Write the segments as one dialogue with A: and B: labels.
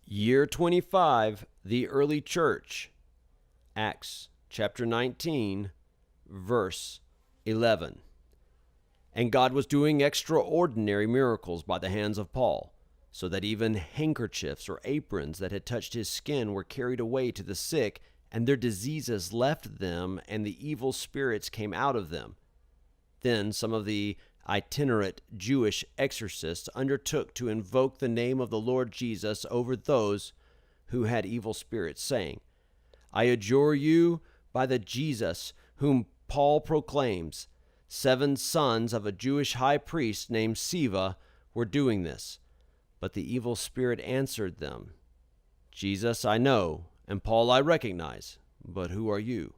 A: Year 25, the early church. Acts chapter 19, verse 11. And God was doing extraordinary miracles by the hands of Paul, so that even handkerchiefs or aprons that had touched his skin were carried away to the sick, and their diseases left them, and the evil spirits came out of them. Then some of the itinerant Jewish exorcists undertook to invoke the name of the Lord Jesus over those who had evil spirits, saying, I adjure you by the Jesus whom Paul proclaims. 7 sons of a Jewish high priest named Sceva were doing this. But the evil spirit answered them, Jesus I know, and Paul I recognize, but who are you?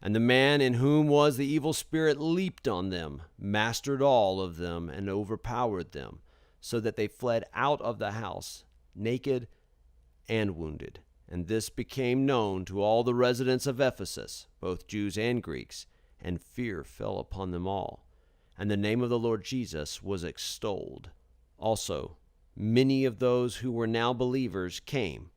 A: And the man in whom was the evil spirit leaped on them, mastered all of them, and overpowered them, so that they fled out of the house, naked and wounded. And this became known to all the residents of Ephesus, both Jews and Greeks, and fear fell upon them all. And the name of the Lord Jesus was extolled. Also, many of those who were now believers came,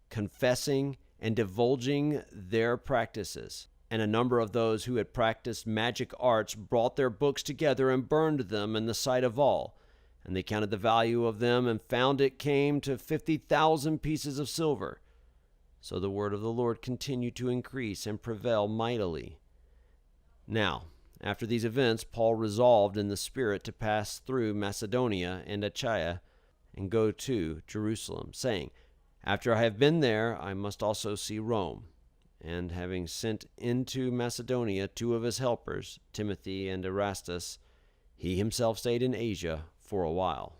A: confessing and divulging their practices. And a number of those who had practiced magic arts brought their books together and burned them in the sight of all. And they counted the value of them and found it came to 50,000 pieces of silver. So the word of the Lord continued to increase and prevail mightily. Now, after these events, Paul resolved in the Spirit to pass through Macedonia and Achaia and go to Jerusalem, saying, After I have been there, I must also see Rome. And having sent into Macedonia 2 of his helpers, Timothy and Erastus, he himself stayed in Asia for a while.